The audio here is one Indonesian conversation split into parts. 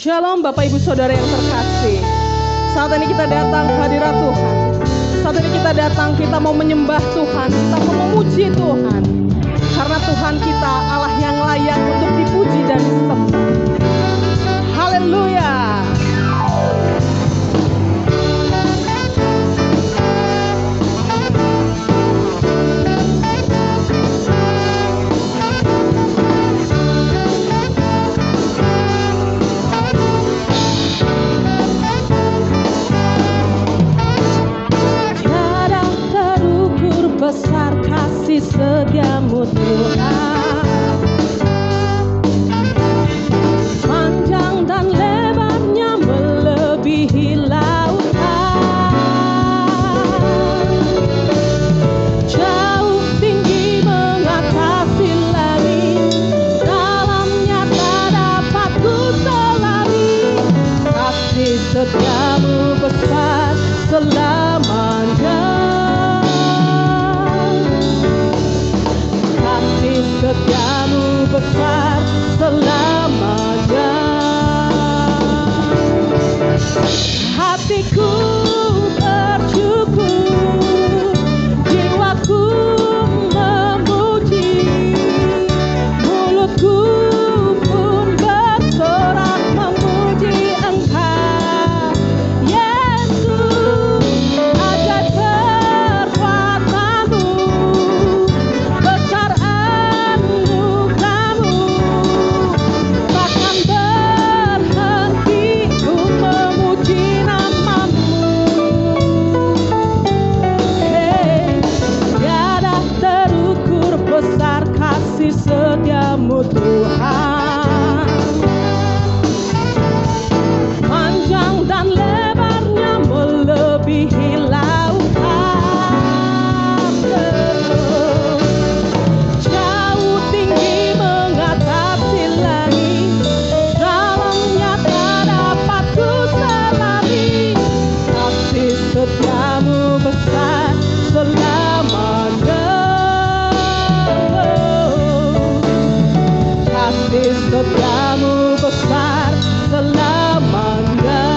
Shalom Bapak Ibu Saudara yang terkasih. Saat ini kita datang ke hadirat Tuhan. Saat ini kita datang, kita mau menyembah Tuhan, kita mau memuji Tuhan. Karena Tuhan kita Allah yang layak untuk dipuji dan disembah. Haleluya. Besar kasih setiamu Tuhan, panjang dan lebarnya melebihi lautan, jauh tinggi mengatasi langit, dalamnya tak dapat ku selami. Kasih setiamu besar selamanya. Setiamu besar selamanya. Hatiku bersyukur, jiwaku memuji, mulutku pun bersorak memuji Engkau, Yesus. Ajaib perbuatanmu, besar setiamu Tuhan, panjang dan lebarnya melebihi lautan, jauh tinggi mengatasi langit, dalamnya tak dapat ku selami. Kasih setiamu besar selamanya. Kasih setiamu besar selamanya.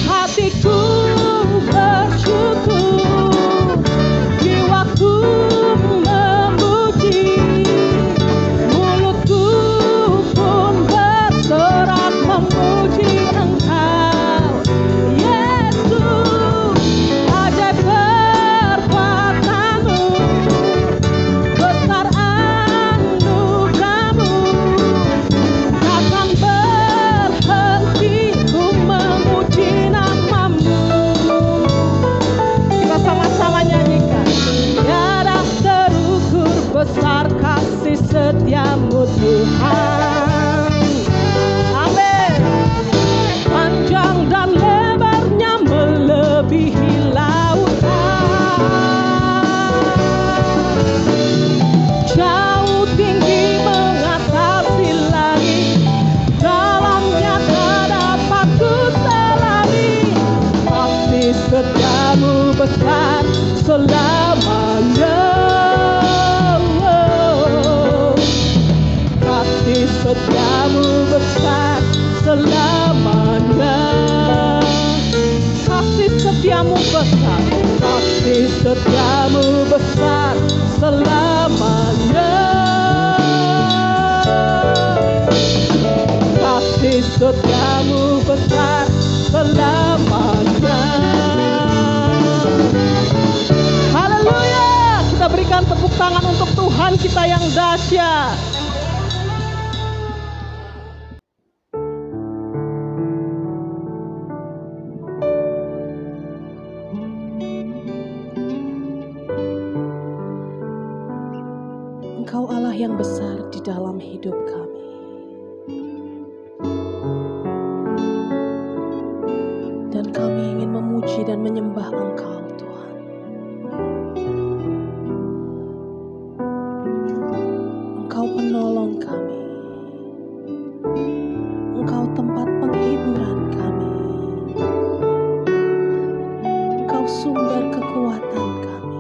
Hatiku bersyukur, jiwaku memuji, mulutku pun bersorak memuji Engkau, Yesus. Ajaib perbuatanmu, besar anugerahmu, takkan berhenti ku memuji namamu. Kita sama-sama nyanyikan. Tiada terukur besar kasih setiamu Tuhan. Amin. Panjang dan lebarnya melebihi lautan, jauh tinggi mengatasi langit, dalamnya tak dapat ku selami. Kasih setiamu besar selamanya. Kasih setiamu besar selamanya. Kasih setiamu besar, kasih setiamu besar selamanya. Kasih setiamu besar selamanya. Haleluya. Kita berikan tepuk tangan untuk Tuhan kita yang dahsyat. Engkau Allah yang besar di dalam hidup kami. Dan kami ingin memuji dan menyembah Engkau, Tuhan. Engkau penolong kami. Engkau tempat penghiburan kami. Engkau sumber kekuatan kami.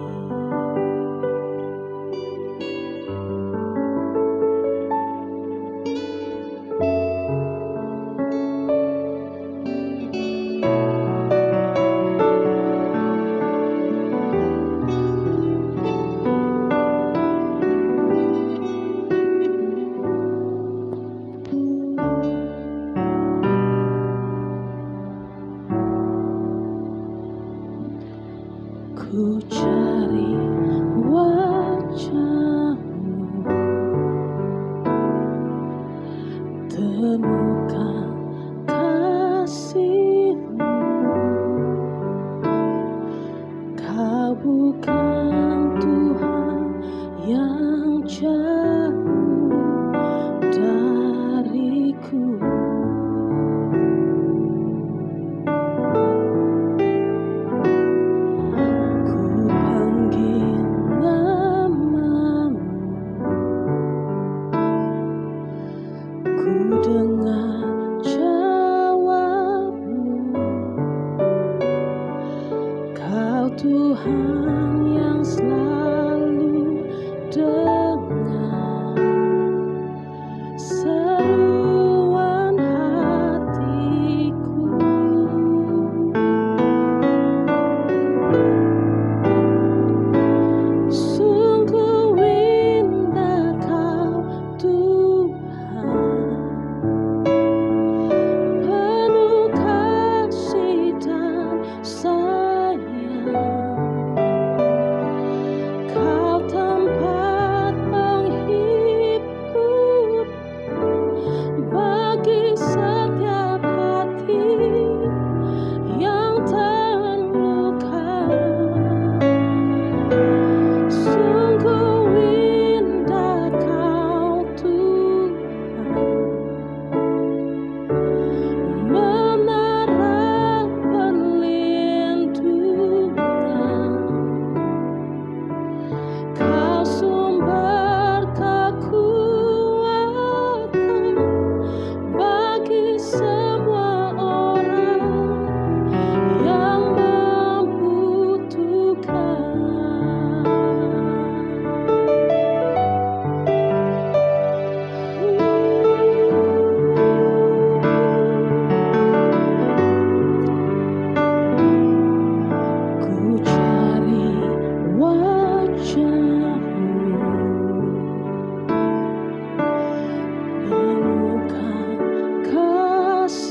Tuhan yang selalu dengar seruan hatiku. Sungguh indah Kau Tuhan, penuh kasih dan sayang. Kau tempat penghibur bagi setiap hati yang terluka. Sungguh indah Kau Tuhan, menara perlindungan. Kau sumber kekuatan bagi semua orang yang membutuhkan. Ku cari wajah-Mu, penuhkan kasih-Mu.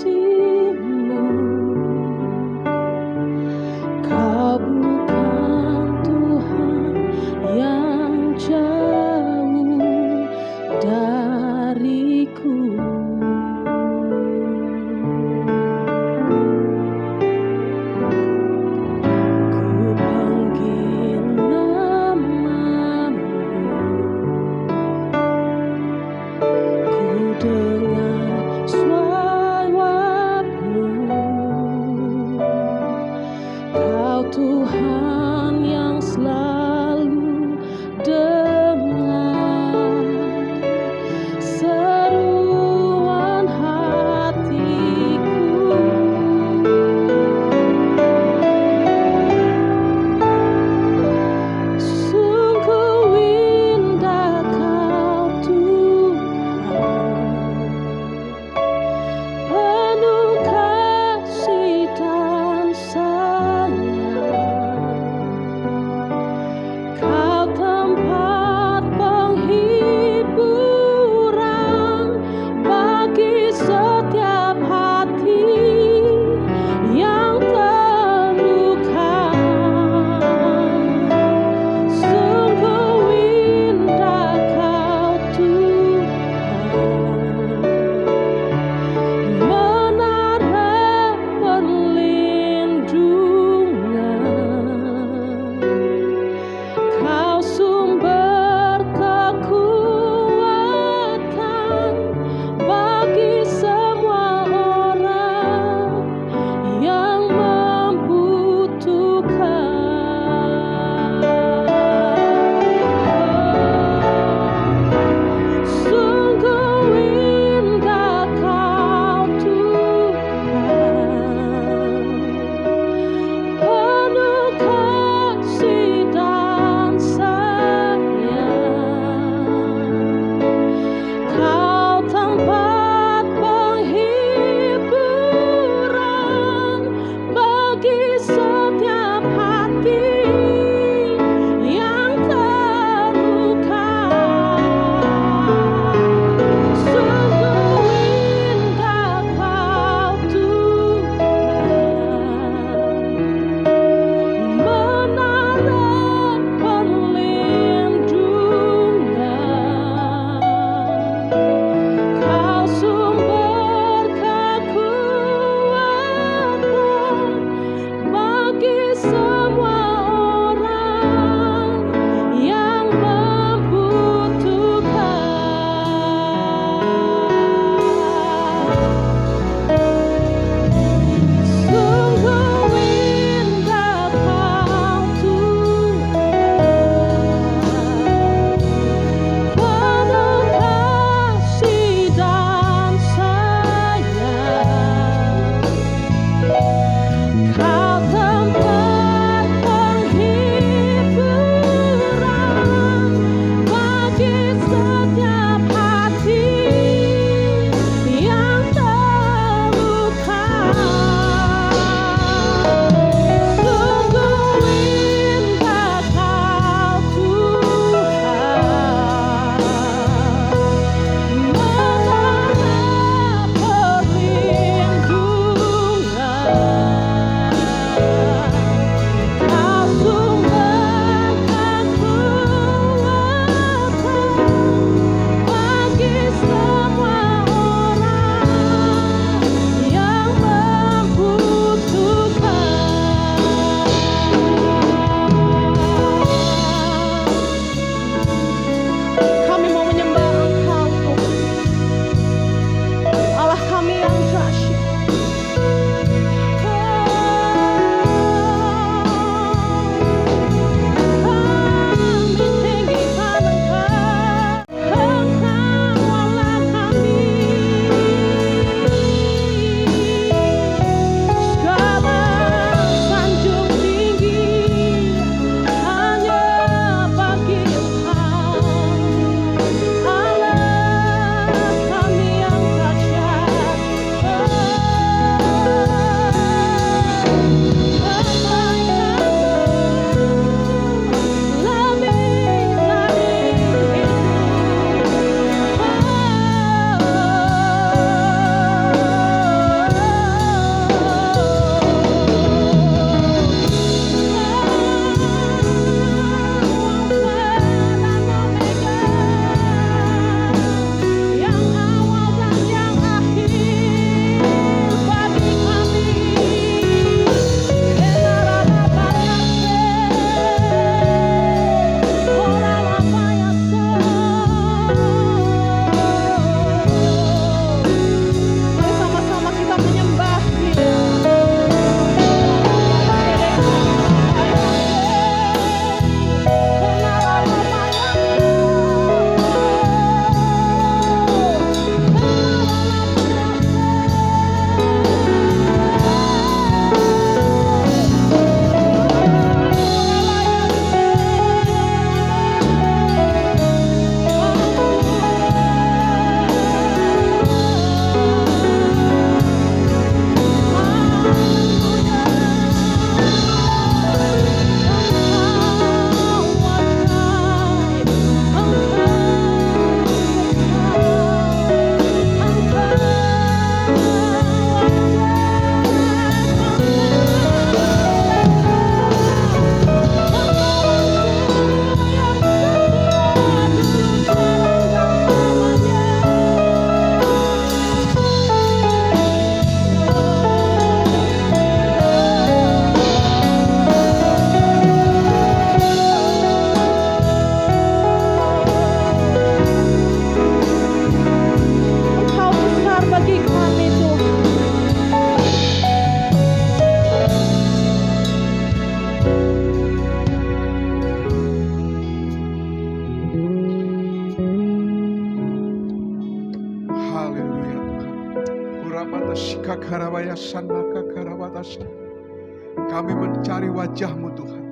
Kami mencari wajah-Mu Tuhan,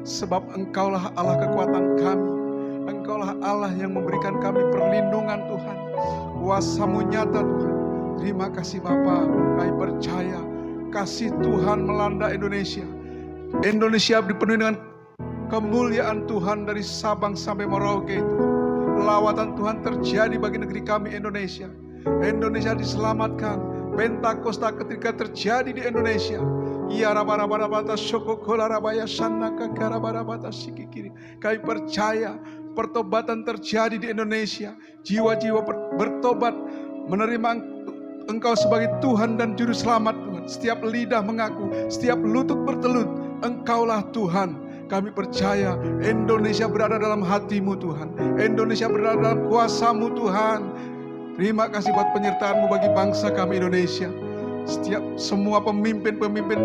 sebab Engkaulah Allah kekuatan kami. Engkaulah Allah yang memberikan kami perlindungan Tuhan. Kuasa-Mu nyata Tuhan. Terima kasih Bapa, kami percaya kasih Tuhan melanda Indonesia. Indonesia dipenuhi dengan kemuliaan Tuhan dari Sabang sampai Merauke Tuhan. Lawatan Tuhan terjadi bagi negeri kami Indonesia. Indonesia diselamatkan. Pentakosta ketika terjadi di Indonesia. Kami percaya pertobatan terjadi di Indonesia. Jiwa-jiwa bertobat menerima Engkau sebagai Tuhan dan Juru Selamat Tuhan. Setiap lidah mengaku, setiap lutut bertelut, Engkaulah Tuhan. Kami percaya Indonesia berada dalam hati-Mu Tuhan. Indonesia berada dalam kuasa-Mu Tuhan. Terima kasih buat penyertaan-Mu bagi bangsa kami Indonesia. Semua pemimpin-pemimpin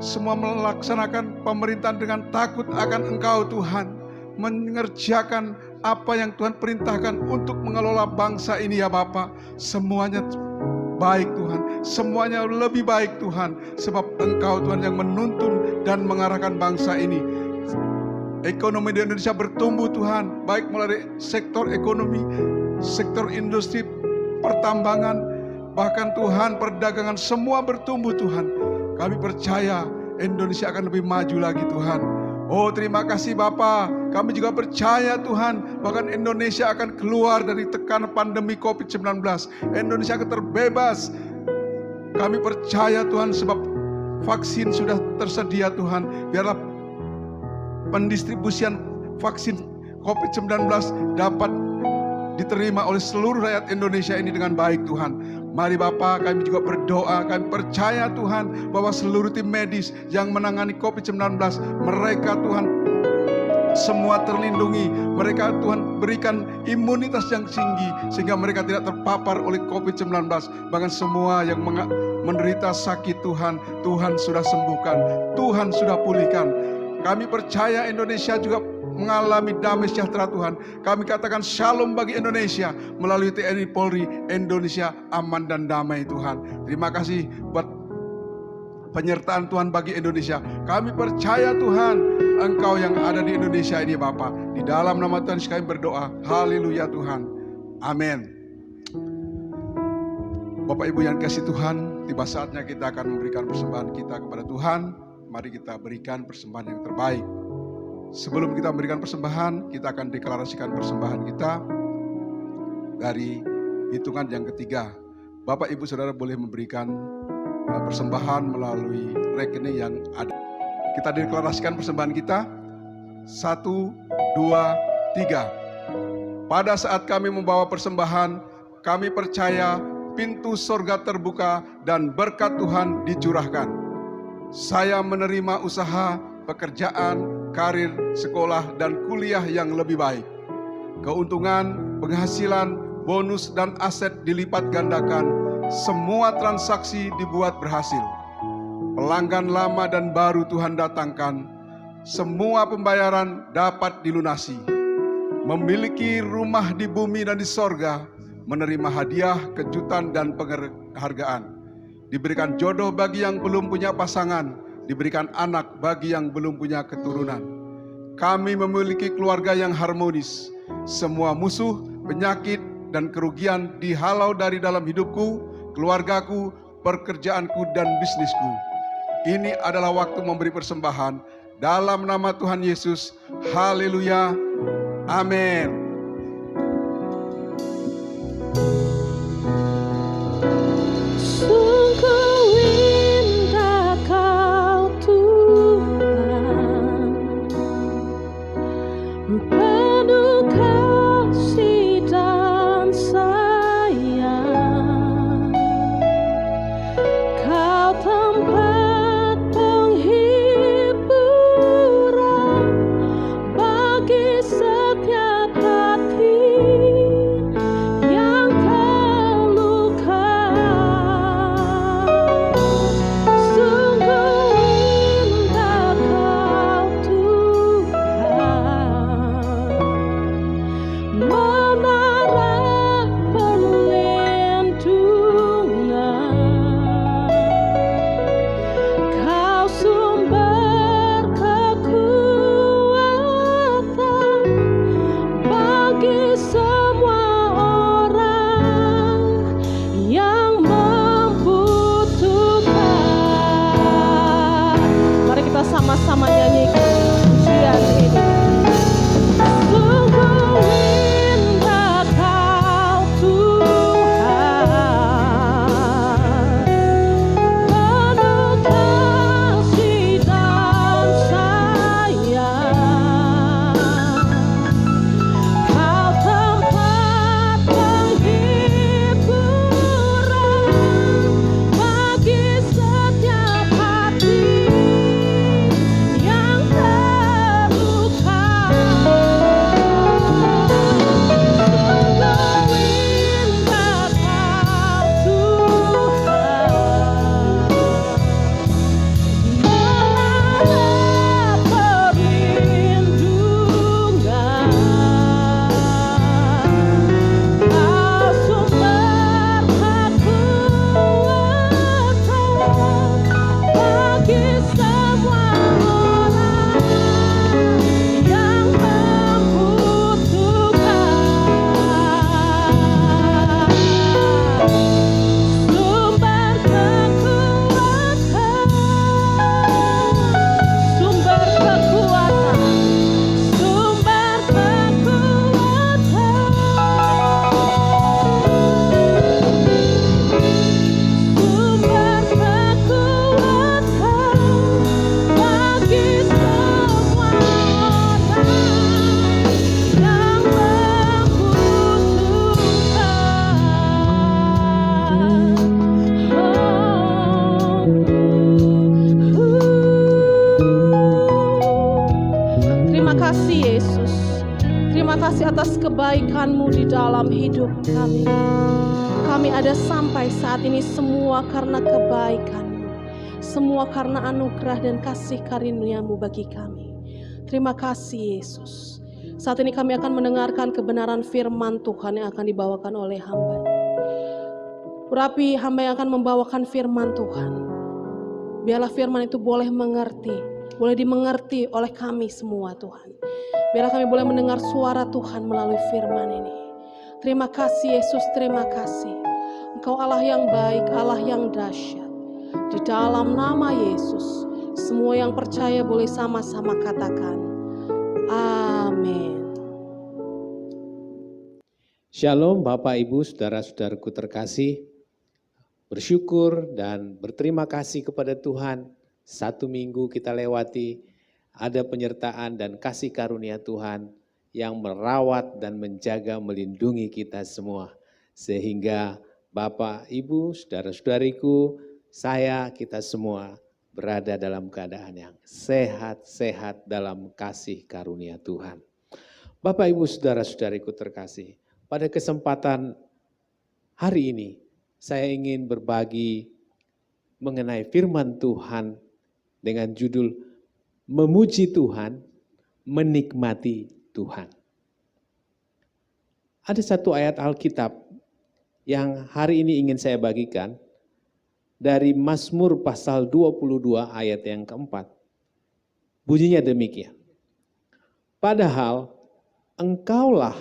semua melaksanakan pemerintahan dengan takut akan Engkau Tuhan. Mengerjakan apa yang Tuhan perintahkan untuk mengelola bangsa ini ya Bapa. Semuanya baik Tuhan, semuanya lebih baik Tuhan. Sebab Engkau Tuhan yang menuntun dan mengarahkan bangsa ini. Ekonomi di Indonesia bertumbuh Tuhan, baik mulai sektor ekonomi, sektor industri, pertambangan, bahkan Tuhan perdagangan semua bertumbuh Tuhan. Kami percaya Indonesia akan lebih maju lagi Tuhan. Oh terima kasih Bapa. Kami juga percaya Tuhan, bahkan Indonesia akan keluar dari tekanan pandemi COVID-19. Indonesia akan terbebas. Kami percaya Tuhan, sebab vaksin sudah tersedia Tuhan. Biarlah pendistribusian vaksin COVID-19 dapat diterima oleh seluruh rakyat Indonesia ini dengan baik Tuhan. Mari Bapa, kami juga berdoa, kami percaya Tuhan bahwa seluruh tim medis yang menangani COVID-19, mereka Tuhan semua terlindungi. Mereka Tuhan berikan imunitas yang tinggi sehingga mereka tidak terpapar oleh COVID-19. Bahkan semua yang menderita sakit Tuhan sudah sembuhkan, Tuhan sudah pulihkan. Kami percaya Indonesia juga mengalami damai sejahtera Tuhan. Kami katakan shalom bagi Indonesia melalui TNI Polri. Indonesia aman dan damai Tuhan. Terima kasih buat penyertaan Tuhan bagi Indonesia. Kami percaya Tuhan, Engkau yang ada di Indonesia ini Bapa. Di dalam nama Tuhan kami berdoa. Haleluya Tuhan. Amin. Bapak Ibu yang kasih Tuhan, tiba saatnya kita akan memberikan persembahan kita kepada Tuhan. Mari kita berikan persembahan yang terbaik. Sebelum kita memberikan persembahan, kita akan deklarasikan persembahan kita dari hitungan yang ketiga. Bapak Ibu Saudara boleh memberikan persembahan melalui rekening yang ada. Kita deklarasikan persembahan kita. 1, 2, 3. Pada saat kami membawa persembahan, kami percaya pintu sorga terbuka dan berkat Tuhan dicurahkan. Saya menerima usaha, pekerjaan, karir, sekolah, dan kuliah yang lebih baik. Keuntungan, penghasilan, bonus, dan aset dilipat gandakan. Semua transaksi dibuat berhasil. Pelanggan lama dan baru Tuhan datangkan. Semua pembayaran dapat dilunasi. Memiliki rumah di bumi dan di sorga. Menerima hadiah, kejutan, dan penghargaan. Diberikan jodoh bagi yang belum punya pasangan. Diberikan anak bagi yang belum punya keturunan. Kami memiliki keluarga yang harmonis. Semua musuh, penyakit, dan kerugian dihalau dari dalam hidupku, keluargaku, pekerjaanku, dan bisnisku. Ini adalah waktu memberi persembahan dalam nama Tuhan Yesus. Haleluya. Amin. Setiap sama-sama nyanyikan pujian ini. Sungguh indah Kau Tuhan, penuh kasih dan sayang. Kau tempat penghiburan bagi setiap hati yang terluka. Sungguh indah Kau Tuhan, menara perlindungan. Kau sumber kekuatan bagi semua orang yang membutuhkan. Sumber kekuatan, sumber kekuatan, sumber kekuatan, sumber kekuatan bagi semua orang yang membutuhkan. Terima kasih Yesus. Terima kasih atas kebaikan-Mu di dalam hidup kami. Kami ada sampai saat ini semua karena kebaikan-Mu. Semua karena anugerah dan kasih karunia-Mu bagi kami. Terima kasih Yesus. Saat ini kami akan mendengarkan kebenaran firman Tuhan yang akan dibawakan oleh hamba. Urapi hamba yang akan membawakan firman Tuhan. Biarlah firman itu boleh dimengerti oleh kami semua Tuhan. Biarlah kami boleh mendengar suara Tuhan melalui firman ini. Terima kasih Yesus, terima kasih. Engkau Allah yang baik, Allah yang dahsyat. Di dalam nama Yesus, semua yang percaya boleh sama-sama katakan, amin. Shalom Bapak Ibu Saudara-saudaraku terkasih. Bersyukur dan berterima kasih kepada Tuhan. 1 minggu kita lewati, ada penyertaan dan kasih karunia Tuhan yang merawat dan menjaga melindungi kita semua. Sehingga Bapak, Ibu, saudara-saudariku, kita semua berada dalam keadaan yang sehat-sehat dalam kasih karunia Tuhan. Bapak, Ibu, saudara-saudariku terkasih, pada kesempatan hari ini saya ingin berbagi mengenai firman Tuhan dengan judul Memuji Tuhan, Menikmati Tuhan. Ada satu ayat Alkitab yang hari ini ingin saya bagikan dari Mazmur pasal 22 ayat yang keempat. Bunyinya demikian. Padahal engkaulah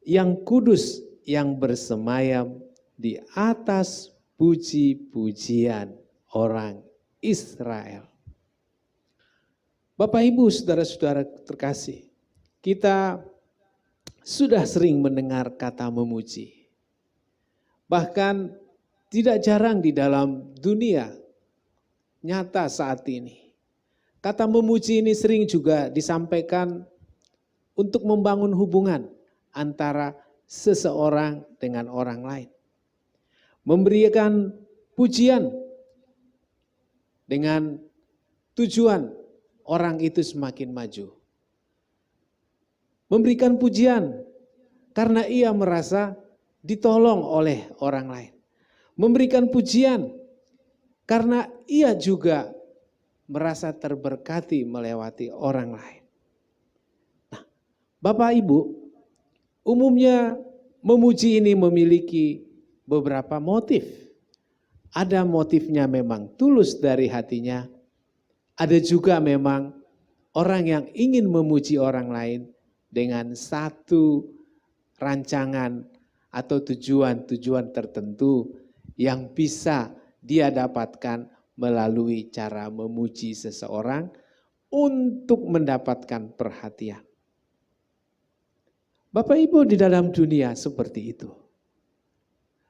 yang kudus yang bersemayam di atas puji-pujian orang Israel. Bapak, Ibu, saudara-saudara terkasih, kita sudah sering mendengar kata memuji. Bahkan tidak jarang di dalam dunia nyata saat ini. Kata memuji ini sering juga disampaikan untuk membangun hubungan antara seseorang dengan orang lain. Memberikan pujian dengan tujuan orang itu semakin maju. Memberikan pujian karena ia merasa ditolong oleh orang lain. Memberikan pujian karena ia juga merasa terberkati melewati orang lain. Nah, Bapak Ibu, umumnya memuji ini memiliki beberapa motif. Ada motifnya memang tulus dari hatinya. Ada juga memang orang yang ingin memuji orang lain dengan satu rancangan atau tujuan-tujuan tertentu yang bisa dia dapatkan melalui cara memuji seseorang untuk mendapatkan perhatian. Bapak Ibu, di dalam dunia seperti itu.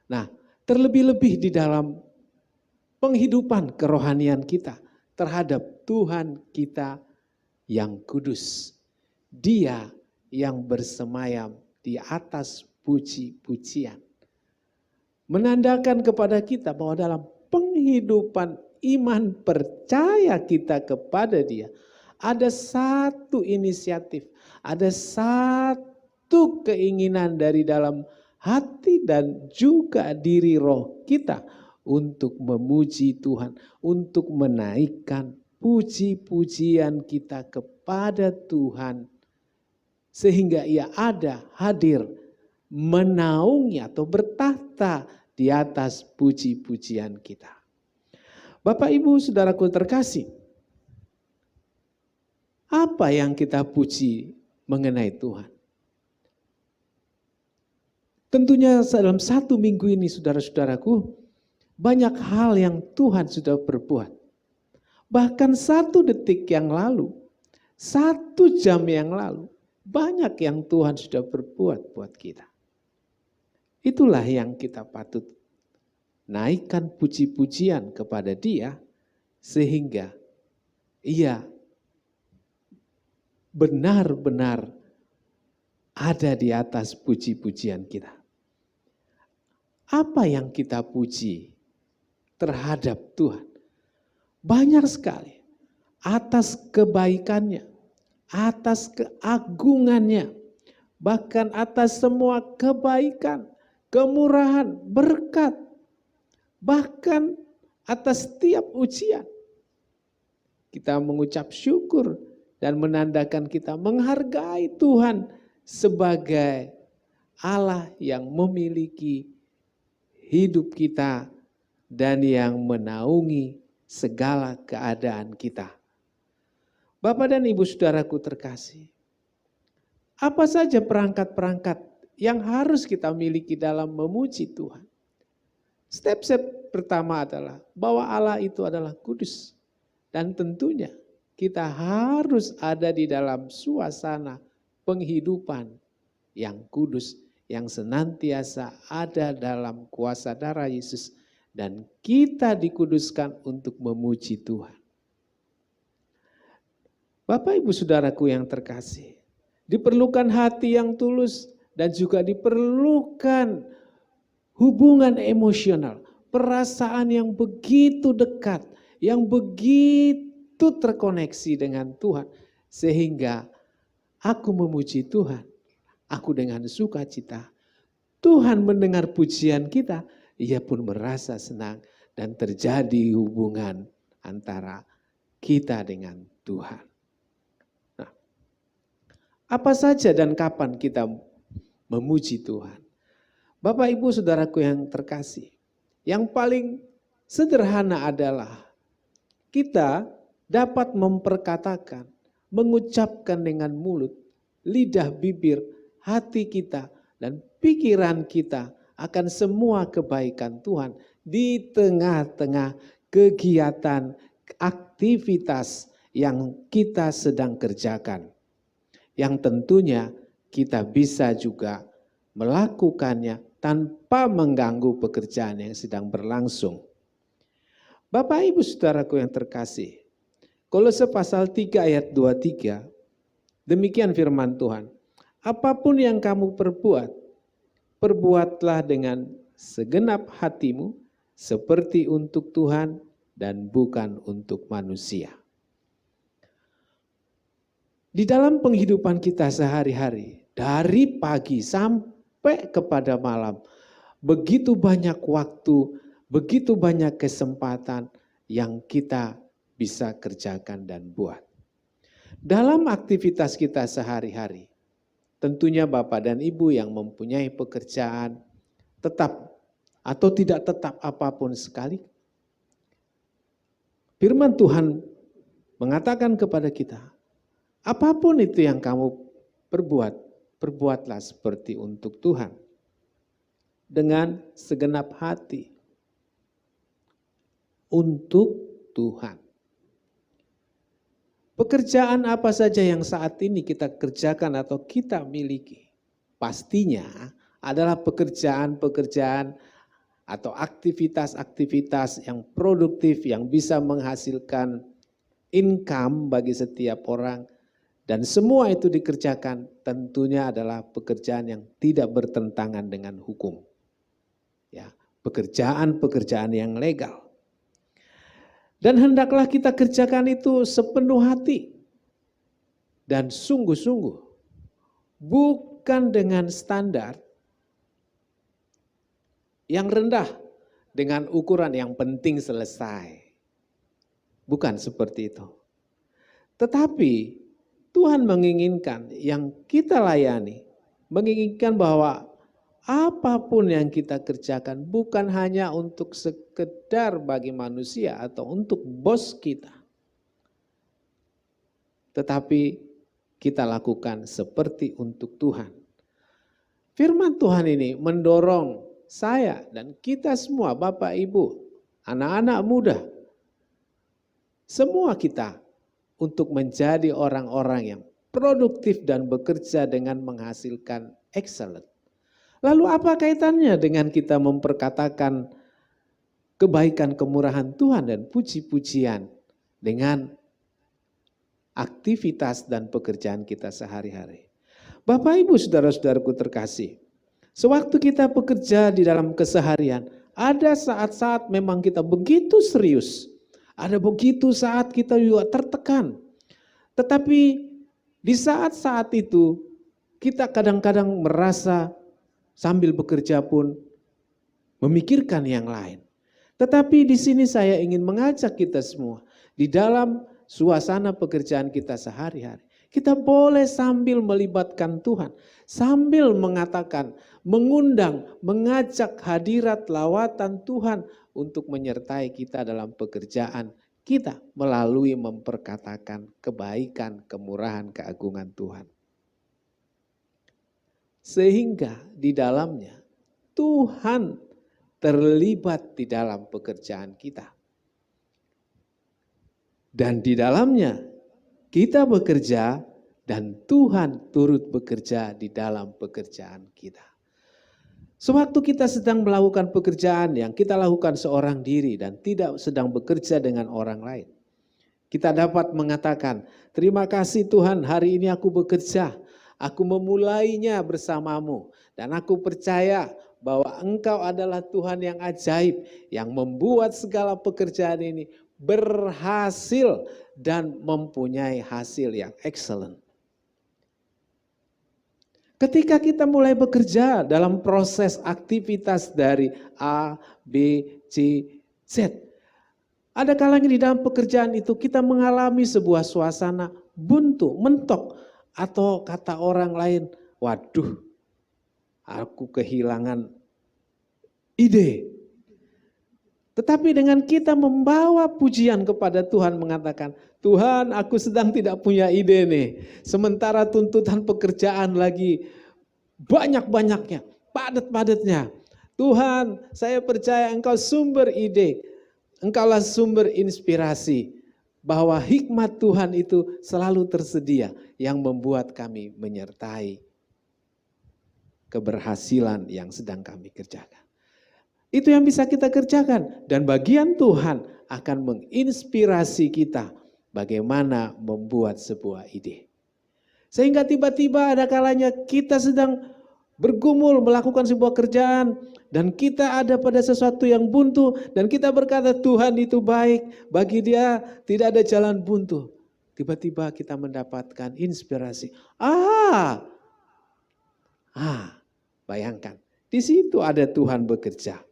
Nah, terlebih-lebih di dalam penghidupan kerohanian kita terhadap Tuhan kita yang kudus. Dia yang bersemayam di atas puji-pujian. Menandakan kepada kita bahwa dalam penghidupan iman percaya kita kepada Dia, ada satu inisiatif, ada satu keinginan dari dalam hati dan juga diri roh kita untuk memuji Tuhan, untuk menaikkan puji-pujian kita kepada Tuhan, sehingga Ia ada, hadir, menaungi atau bertahta di atas puji-pujian kita. Bapak Ibu Saudaraku terkasih, apa yang kita puji mengenai Tuhan? Tentunya dalam 1 minggu ini saudara-saudaraku, banyak hal yang Tuhan sudah berbuat. Bahkan 1 detik yang lalu, 1 jam yang lalu, banyak yang Tuhan sudah berbuat buat kita. Itulah yang kita patut naikkan puji-pujian kepada Dia, sehingga Ia benar-benar ada di atas puji-pujian kita. Apa yang kita puji terhadap Tuhan? Banyak sekali. Atas kebaikannya, atas keagungannya, bahkan atas semua kebaikan, kemurahan, berkat, bahkan atas setiap ujian. Kita mengucap syukur dan menandakan kita menghargai Tuhan sebagai Allah yang memiliki hidup kita dan yang menaungi segala keadaan kita. Bapak dan Ibu Saudaraku terkasih, apa saja perangkat-perangkat yang harus kita miliki dalam memuji Tuhan? Step-step pertama adalah bahwa Allah itu adalah kudus. Dan tentunya kita harus ada di dalam suasana penghidupan yang kudus, yang senantiasa ada dalam kuasa darah Yesus. Dan kita dikuduskan untuk memuji Tuhan. Bapak Ibu Saudaraku yang terkasih, diperlukan hati yang tulus dan juga diperlukan hubungan emosional, perasaan yang begitu dekat, yang begitu terkoneksi dengan Tuhan, sehingga aku memuji Tuhan, aku dengan sukacita. Tuhan mendengar pujian kita, Ia pun merasa senang dan terjadi hubungan antara kita dengan Tuhan. Nah, apa saja dan kapan kita memuji Tuhan? Bapak Ibu Saudaraku yang terkasih, yang paling sederhana adalah kita dapat memperkatakan, mengucapkan dengan mulut, lidah, bibir, hati kita, dan pikiran kita akan semua kebaikan Tuhan di tengah-tengah kegiatan, aktivitas yang kita sedang kerjakan. Yang tentunya kita bisa juga melakukannya tanpa mengganggu pekerjaan yang sedang berlangsung. Bapak Ibu Saudaraku yang terkasih, Kolose pasal 3 ayat 23, demikian firman Tuhan, apapun yang kamu perbuat, perbuatlah dengan segenap hatimu seperti untuk Tuhan dan bukan untuk manusia. Di dalam penghidupan kita sehari-hari, dari pagi sampai kepada malam, begitu banyak waktu, begitu banyak kesempatan yang kita bisa kerjakan dan buat. Dalam aktivitas kita sehari-hari, tentunya Bapak dan Ibu yang mempunyai pekerjaan tetap atau tidak tetap apapun sekali. Firman Tuhan mengatakan kepada kita, apapun itu yang kamu perbuat, perbuatlah seperti untuk Tuhan. Dengan segenap hati. Untuk Tuhan. Pekerjaan apa saja yang saat ini kita kerjakan atau kita miliki, pastinya adalah pekerjaan-pekerjaan atau aktivitas-aktivitas yang produktif, yang bisa menghasilkan income bagi setiap orang, dan semua itu dikerjakan tentunya adalah pekerjaan yang tidak bertentangan dengan hukum. Ya, pekerjaan-pekerjaan yang legal. Dan hendaklah kita kerjakan itu sepenuh hati dan sungguh-sungguh, bukan dengan standar yang rendah dengan ukuran yang penting selesai. Bukan seperti itu. Tetapi Tuhan menginginkan yang kita layani, menginginkan bahwa apapun yang kita kerjakan bukan hanya untuk sekedar bagi manusia atau untuk bos kita. Tetapi kita lakukan seperti untuk Tuhan. Firman Tuhan ini mendorong saya dan kita semua, Bapak Ibu, anak-anak muda, semua kita untuk menjadi orang-orang yang produktif dan bekerja dengan menghasilkan excellent. Lalu apa kaitannya dengan kita memperkatakan kebaikan kemurahan Tuhan dan puji-pujian dengan aktivitas dan pekerjaan kita sehari-hari? Bapak Ibu saudara-saudaraku terkasih, sewaktu kita bekerja di dalam keseharian, ada saat-saat memang kita begitu serius, ada begitu saat kita juga tertekan. Tetapi di saat-saat itu kita kadang-kadang merasa sambil bekerja pun memikirkan yang lain. Tetapi di sini saya ingin mengajak kita semua, di dalam suasana pekerjaan kita sehari-hari, kita boleh sambil melibatkan Tuhan, sambil mengatakan, mengundang, mengajak hadirat lawatan Tuhan untuk menyertai kita dalam pekerjaan kita melalui memperkatakan kebaikan, kemurahan, keagungan Tuhan. Sehingga di dalamnya Tuhan terlibat di dalam pekerjaan kita. Dan di dalamnya kita bekerja dan Tuhan turut bekerja di dalam pekerjaan kita. Sewaktu kita sedang melakukan pekerjaan yang kita lakukan seorang diri dan tidak sedang bekerja dengan orang lain, kita dapat mengatakan, terima kasih Tuhan, hari ini aku bekerja. Aku memulainya bersamamu dan aku percaya bahwa Engkau adalah Tuhan yang ajaib yang membuat segala pekerjaan ini berhasil dan mempunyai hasil yang excellent. Ketika kita mulai bekerja dalam proses aktivitas dari A, B, C, Z, ada kalanya di dalam pekerjaan itu kita mengalami sebuah suasana buntu, mentok, atau kata orang lain, waduh, aku kehilangan ide. Tetapi dengan kita membawa pujian kepada Tuhan mengatakan, Tuhan aku sedang tidak punya ide nih. Sementara tuntutan pekerjaan lagi banyak-banyaknya, padat-padatnya. Tuhan saya percaya Engkau sumber ide, Engkaulah sumber inspirasi. Bahwa hikmat Tuhan itu selalu tersedia yang membuat kami menyertai keberhasilan yang sedang kami kerjakan. Itu yang bisa kita kerjakan dan bagian Tuhan akan menginspirasi kita bagaimana membuat sebuah ide. Sehingga tiba-tiba ada kalanya kita sedang bergumul melakukan sebuah kerjaan dan kita ada pada sesuatu yang buntu dan kita berkata Tuhan itu baik, bagi dia tidak ada jalan buntu. Tiba-tiba kita mendapatkan inspirasi. Bayangkan, di situ ada Tuhan bekerja.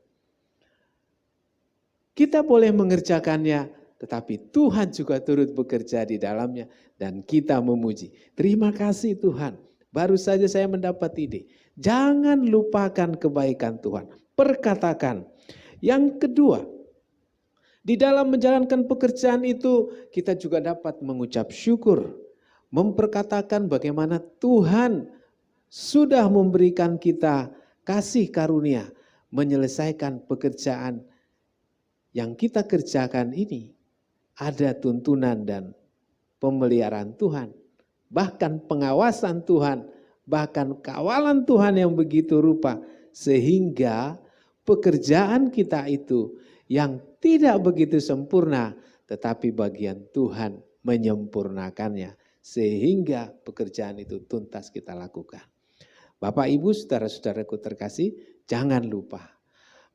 Kita boleh mengerjakannya, tetapi Tuhan juga turut bekerja di dalamnya dan kita memuji. Terima kasih Tuhan, baru saja saya mendapat ide. Jangan lupakan kebaikan Tuhan, perkatakan. Yang kedua, di dalam menjalankan pekerjaan itu kita juga dapat mengucap syukur, memperkatakan bagaimana Tuhan sudah memberikan kita kasih karunia, menyelesaikan pekerjaan yang kita kerjakan ini ada tuntunan dan pemeliharaan Tuhan, bahkan pengawasan Tuhan, bahkan kawalan Tuhan yang begitu rupa, sehingga pekerjaan kita itu yang tidak begitu sempurna, tetapi bagian Tuhan menyempurnakannya, sehingga pekerjaan itu tuntas kita lakukan. Bapak, Ibu, saudara-saudaraku terkasih, jangan lupa,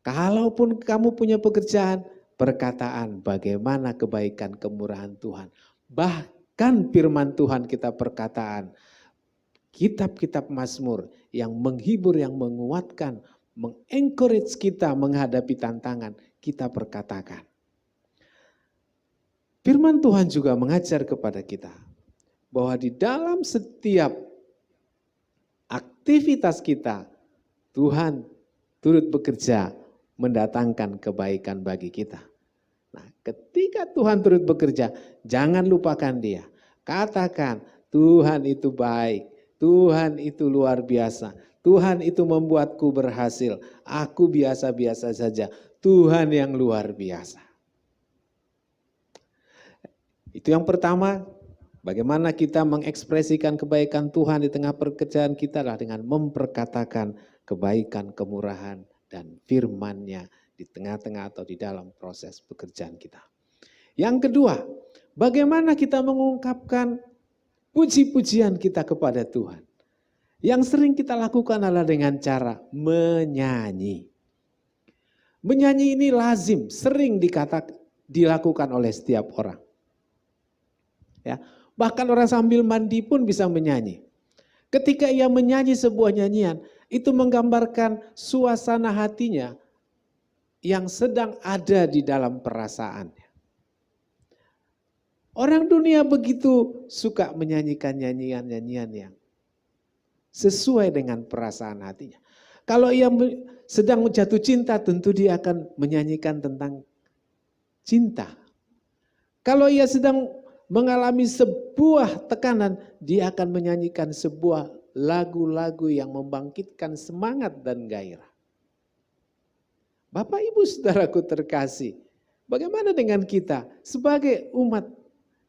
kalaupun kamu punya pekerjaan, perkataan bagaimana kebaikan kemurahan Tuhan, bahkan firman Tuhan kita perkataan, kitab-kitab Mazmur yang menghibur, yang menguatkan, mengencourage kita menghadapi tantangan, kita perkatakan. Firman Tuhan juga mengajar kepada kita bahwa di dalam setiap aktivitas kita, Tuhan turut bekerja mendatangkan kebaikan bagi kita. Nah, ketika Tuhan turut bekerja, jangan lupakan Dia. Katakan, Tuhan itu baik, Tuhan itu luar biasa, Tuhan itu membuatku berhasil, aku biasa-biasa saja, Tuhan yang luar biasa. Itu yang pertama, bagaimana kita mengekspresikan kebaikan Tuhan di tengah pekerjaan kita adalah dengan memperkatakan kebaikan, kemurahan, dan firman-Nya di tengah-tengah atau di dalam proses pekerjaan kita. Yang kedua, bagaimana kita mengungkapkan puji-pujian kita kepada Tuhan. Yang sering kita lakukan adalah dengan cara menyanyi. Menyanyi ini lazim, sering dilakukan oleh setiap orang. Ya, bahkan orang sambil mandi pun bisa menyanyi. Ketika ia menyanyi sebuah nyanyian, itu menggambarkan suasana hatinya yang sedang ada di dalam perasaannya. Orang dunia begitu suka menyanyikan nyanyian-nyanyian yang sesuai dengan perasaan hatinya. Kalau ia sedang jatuh cinta, tentu dia akan menyanyikan tentang cinta. Kalau ia sedang mengalami sebuah tekanan, dia akan menyanyikan sebuah lagu-lagu yang membangkitkan semangat dan gairah. Bapak, Ibu, saudaraku terkasih, bagaimana dengan kita sebagai umat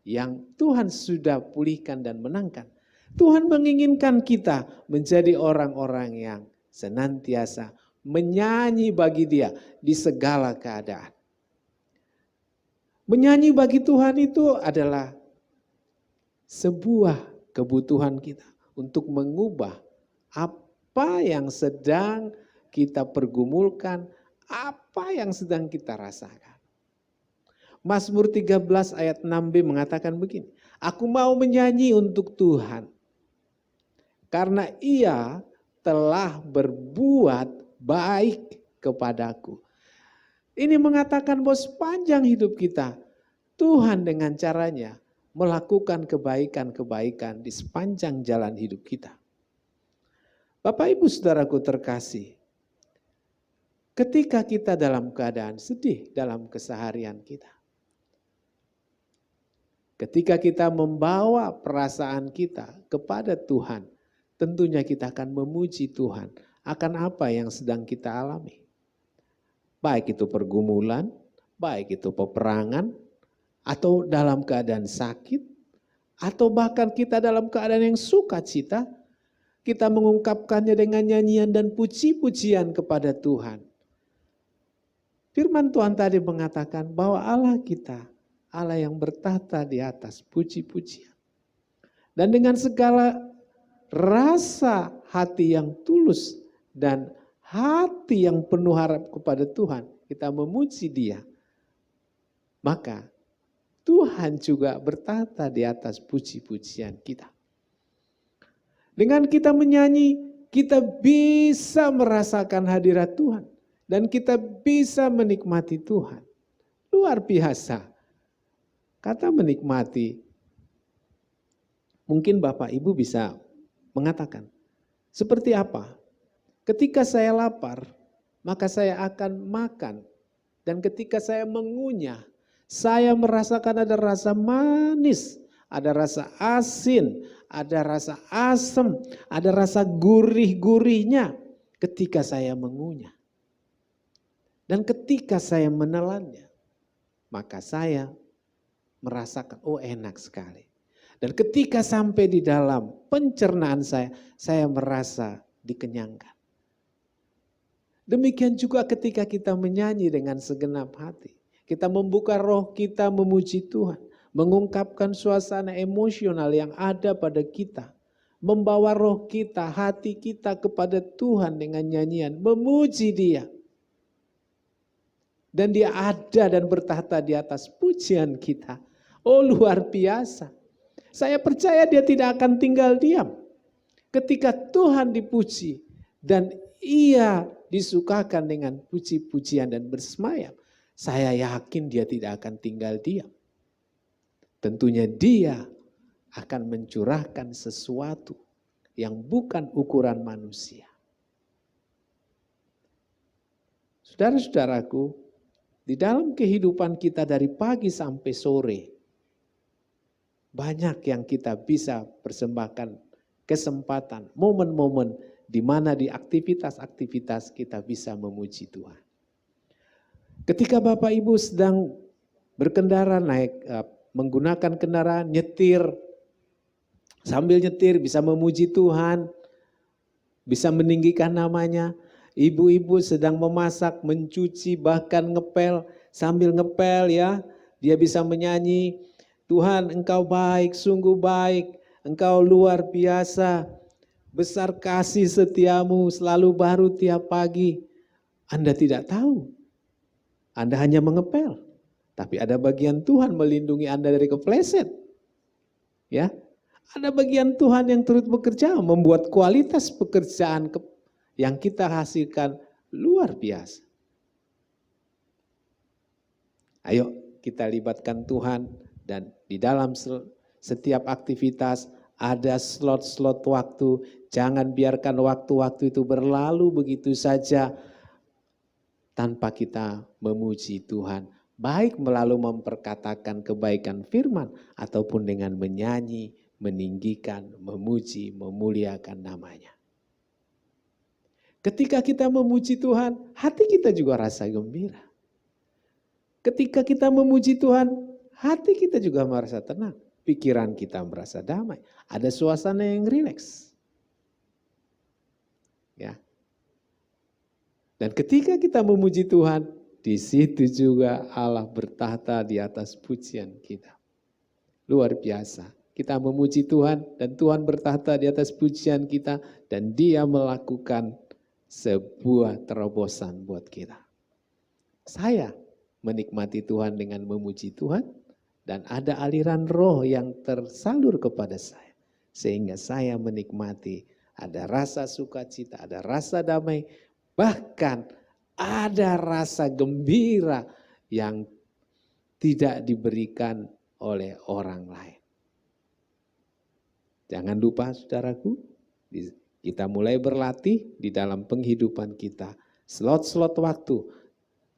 yang Tuhan sudah pulihkan dan menangkan? Tuhan menginginkan kita menjadi orang-orang yang senantiasa menyanyi bagi Dia di segala keadaan. Menyanyi bagi Tuhan itu adalah sebuah kebutuhan kita untuk mengubah apa yang sedang kita pergumulkan, apa yang sedang kita rasakan. Mazmur 13 ayat 6b mengatakan begini, aku mau menyanyi untuk Tuhan karena Ia telah berbuat baik kepadaku. Ini mengatakan bahwa sepanjang hidup kita, Tuhan dengan caranya melakukan kebaikan-kebaikan di sepanjang jalan hidup kita. Bapak, Ibu, saudaraku terkasih, ketika kita dalam keadaan sedih dalam keseharian kita, ketika kita membawa perasaan kita kepada Tuhan, tentunya kita akan memuji Tuhan akan apa yang sedang kita alami. Baik itu pergumulan, baik itu peperangan, atau dalam keadaan sakit, atau bahkan kita dalam keadaan yang sukacita, kita mengungkapkannya dengan nyanyian dan puji-pujian kepada Tuhan. Firman Tuhan tadi mengatakan bahwa Allah kita, Allah yang bertahta di atas puji-pujian. Dan dengan segala rasa hati yang tulus dan hati yang penuh harap kepada Tuhan, kita memuji Dia, maka Tuhan juga bertata di atas puji-pujian kita. Dengan kita menyanyi, kita bisa merasakan hadirat Tuhan dan kita bisa menikmati Tuhan. Luar biasa. Kata menikmati, mungkin Bapak Ibu bisa mengatakan, seperti apa? Ketika saya lapar, maka saya akan makan. Dan ketika saya mengunyah, saya merasakan ada rasa manis, ada rasa asin, ada rasa asam, ada rasa gurih-gurihnya ketika saya mengunyah. Dan ketika saya menelannya, maka saya merasakan, oh enak sekali. Dan ketika sampai di dalam pencernaan saya merasa dikenyangkan. Demikian juga ketika kita menyanyi dengan segenap hati. Kita membuka roh kita memuji Tuhan. Mengungkapkan suasana emosional yang ada pada kita. Membawa roh kita, hati kita kepada Tuhan dengan nyanyian. Memuji Dia. Dan Dia ada dan bertahta di atas pujian kita. Oh luar biasa. Saya percaya Dia tidak akan tinggal diam. Ketika Tuhan dipuji dan Ia disukakan dengan puji-pujian dan bersemayam, saya yakin Dia tidak akan tinggal diam. Tentunya Dia akan mencurahkan sesuatu yang bukan ukuran manusia. Saudara-saudaraku, di dalam kehidupan kita dari pagi sampai sore, banyak yang kita bisa persembahkan kesempatan, momen-momen di mana di aktivitas-aktivitas kita bisa memuji Tuhan. Ketika Bapak Ibu sedang berkendara menggunakan kendaraan, nyetir, sambil nyetir bisa memuji Tuhan, bisa meninggikan namanya. Ibu-ibu sedang memasak, mencuci, bahkan ngepel, sambil ngepel ya, dia bisa menyanyi, Tuhan Engkau baik, sungguh baik, Engkau luar biasa, besar kasih setiamu, selalu baru tiap pagi. Anda tidak tahu, Anda hanya mengepel, tapi ada bagian Tuhan melindungi Anda dari kepleset. Ya, ada bagian Tuhan yang turut bekerja, membuat kualitas pekerjaan yang kita hasilkan luar biasa. Ayo kita libatkan Tuhan dan di dalam setiap aktivitas ada slot-slot waktu. Jangan biarkan waktu-waktu itu berlalu begitu saja tanpa kita memuji Tuhan. Baik melalui memperkatakan kebaikan firman ataupun dengan menyanyi, meninggikan, memuji, memuliakan namanya. Ketika kita memuji Tuhan, hati kita juga rasa gembira. Ketika kita memuji Tuhan, hati kita juga merasa tenang. Pikiran kita merasa damai. Ada suasana yang rileks. Ya. Dan ketika kita memuji Tuhan, di situ juga Allah bertahta di atas pujian kita. Luar biasa. Kita memuji Tuhan dan Tuhan bertahta di atas pujian kita dan Dia melakukan sebuah terobosan buat kita. Saya menikmati Tuhan dengan memuji Tuhan dan ada aliran roh yang tersalur kepada saya. Sehingga saya menikmati, ada rasa sukacita, ada rasa damai, bahkan ada rasa gembira yang tidak diberikan oleh orang lain. Jangan lupa saudaraku, kita mulai berlatih di dalam penghidupan kita. Slot-slot waktu,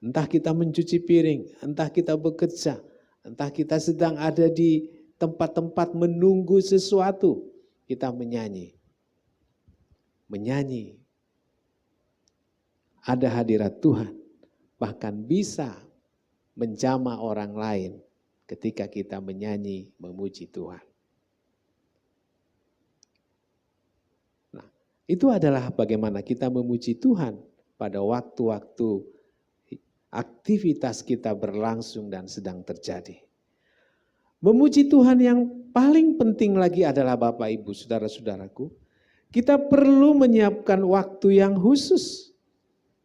entah kita mencuci piring, entah kita bekerja, entah kita sedang ada di tempat-tempat menunggu sesuatu, kita menyanyi. Menyanyi. Ada hadirat Tuhan, bahkan bisa menjamah orang lain ketika kita menyanyi, memuji Tuhan. Itu adalah bagaimana kita memuji Tuhan pada waktu-waktu aktivitas kita berlangsung dan sedang terjadi. Memuji Tuhan yang paling penting lagi adalah Bapak Ibu saudara-saudaraku, kita perlu menyiapkan waktu yang khusus.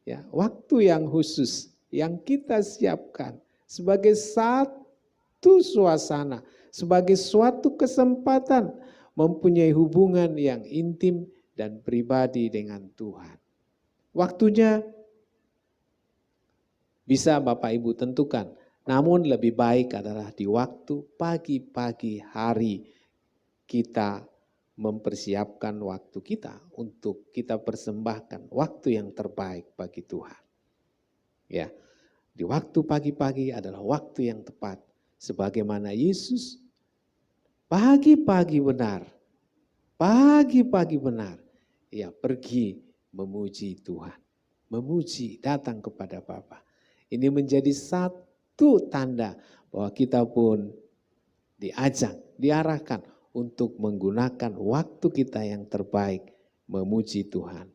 Ya, waktu yang khusus yang kita siapkan sebagai satu suasana, sebagai suatu kesempatan mempunyai hubungan yang intim dan pribadi dengan Tuhan. Waktunya bisa Bapak Ibu tentukan, namun lebih baik adalah di waktu pagi-pagi hari kita mempersiapkan waktu kita untuk kita persembahkan waktu yang terbaik bagi Tuhan. Ya, di waktu pagi-pagi adalah waktu yang tepat, sebagaimana Yesus pagi-pagi benar, ia pergi memuji Tuhan, memuji, datang kepada Bapa. Ini menjadi satu tanda bahwa kita pun diajak, diarahkan untuk menggunakan waktu kita yang terbaik memuji Tuhan.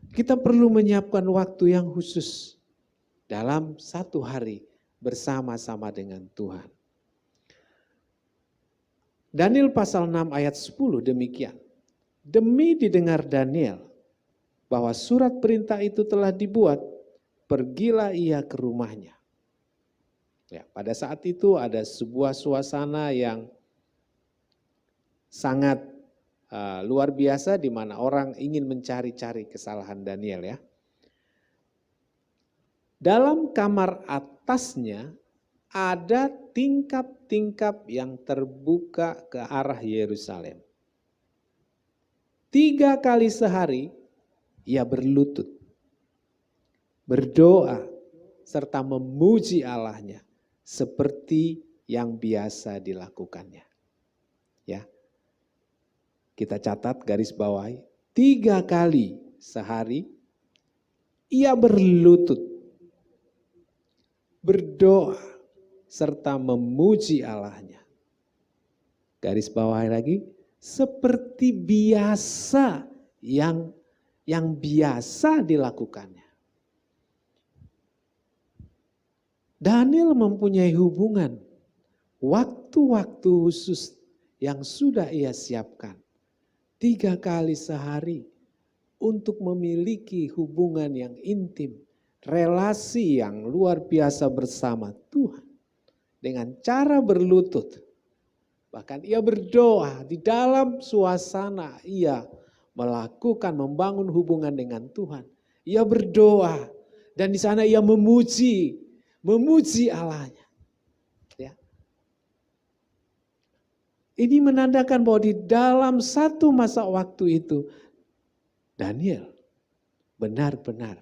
Kita perlu menyiapkan waktu yang khusus dalam satu hari bersama-sama dengan Tuhan. Daniel pasal 6 ayat 10 demikian. Demi didengar Daniel bahwa surat perintah itu telah dibuat, pergilah ia ke rumahnya. Ya, pada saat itu ada sebuah suasana yang sangat luar biasa di mana orang ingin mencari-cari kesalahan Daniel ya. Dalam kamar atasnya ada tingkap-tingkap yang terbuka ke arah Yerusalem. 3 kali sehari ia berlutut, berdoa, serta memuji Allahnya seperti yang biasa dilakukannya. Ya, kita catat garis bawahi, 3 kali sehari ia berlutut, berdoa, serta memuji Allahnya. Garis bawahi lagi, seperti biasa yang biasa dilakukannya. Daniel mempunyai hubungan, waktu-waktu khusus yang sudah ia siapkan. 3 kali sehari untuk memiliki hubungan yang intim, relasi yang luar biasa bersama Tuhan. Dengan cara berlutut, bahkan ia berdoa di dalam suasana ia melakukan, membangun hubungan dengan Tuhan. Ia berdoa dan di sana ia memuji Allahnya. Ya. Ini menandakan bahwa di dalam satu masa waktu itu Daniel benar-benar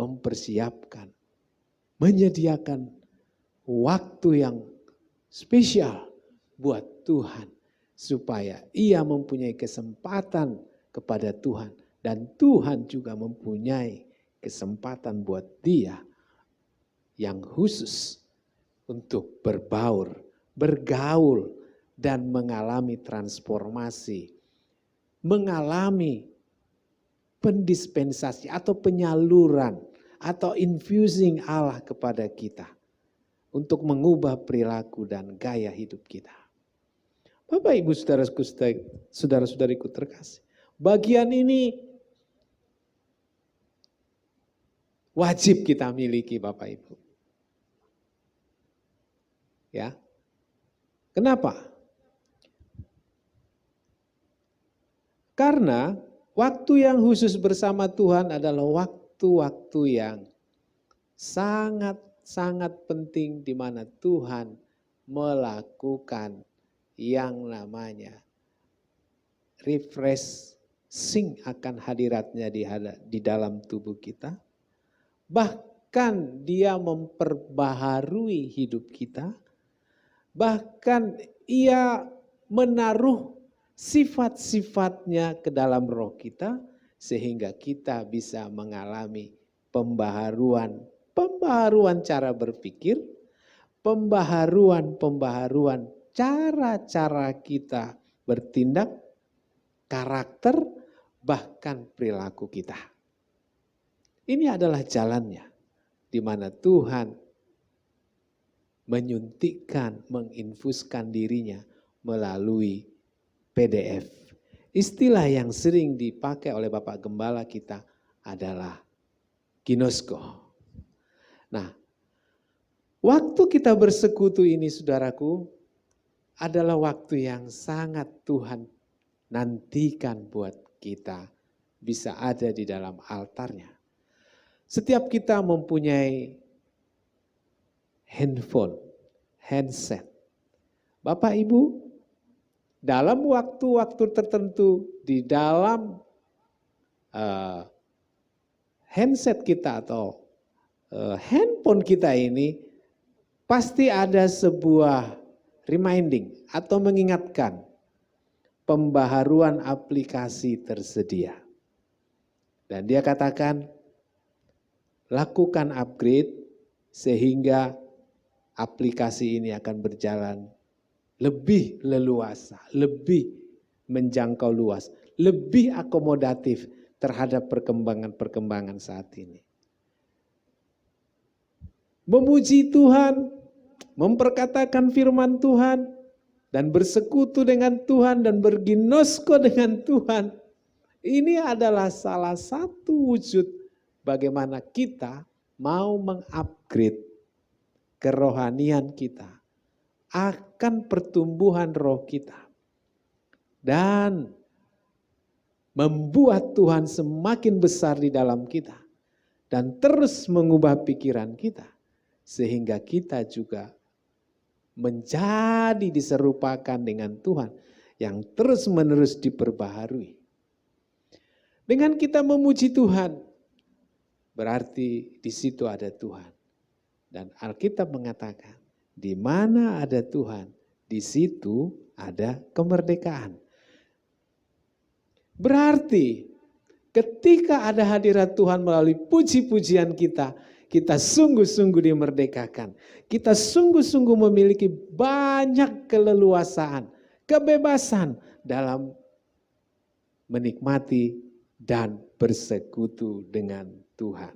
mempersiapkan, menyediakan waktu yang spesial buat Tuhan supaya ia mempunyai kesempatan kepada Tuhan dan Tuhan juga mempunyai kesempatan buat dia yang khusus untuk berbaur, bergaul dan mengalami transformasi, mengalami pendispensasi atau penyaluran atau infusing Allah kepada kita untuk mengubah perilaku dan gaya hidup kita. Bapak Ibu saudara-saudariku terkasih, bagian ini wajib kita miliki Bapak Ibu. Ya. Kenapa? Karena waktu yang khusus bersama Tuhan adalah waktu-waktu yang sangat penting di mana Tuhan melakukan yang namanya refreshing akan hadiratnya di dalam tubuh kita. Bahkan dia memperbaharui hidup kita. Bahkan ia menaruh sifat-sifatnya ke dalam roh kita sehingga kita bisa mengalami pembaharuan cara berpikir, pembaharuan cara-cara kita bertindak, karakter, bahkan perilaku kita. Ini adalah jalannya di mana Tuhan menyuntikkan, menginfuskan dirinya melalui PDF. Istilah yang sering dipakai oleh Bapak Gembala kita adalah ginosko. Nah, waktu kita bersekutu ini saudaraku adalah waktu yang sangat Tuhan nantikan buat kita bisa ada di dalam altarnya. Setiap kita mempunyai handphone, handset. Bapak Ibu, dalam waktu-waktu tertentu di dalam handset kita atau handphone kita ini pasti ada sebuah reminding atau mengingatkan pembaharuan aplikasi tersedia. Dan dia katakan lakukan upgrade sehingga aplikasi ini akan berjalan lebih leluasa, lebih menjangkau luas, lebih akomodatif terhadap perkembangan-perkembangan saat ini. Memuji Tuhan, memperkatakan firman Tuhan, dan bersekutu dengan Tuhan dan berginosko dengan Tuhan. Ini adalah salah satu wujud bagaimana kita mau mengupgrade kerohanian kita akan pertumbuhan roh kita. Dan membuat Tuhan semakin besar di dalam kita. Dan terus mengubah pikiran kita. Sehingga kita juga menjadi diserupakan dengan Tuhan yang terus-menerus diperbaharui. Dengan kita memuji Tuhan, berarti di situ ada Tuhan. Dan Alkitab mengatakan, di mana ada Tuhan, di situ ada kemerdekaan. Berarti ketika ada hadirat Tuhan melalui puji-pujian kita, kita sungguh-sungguh dimerdekakan. Kita sungguh-sungguh memiliki banyak keleluasaan, kebebasan dalam menikmati dan bersekutu dengan Tuhan.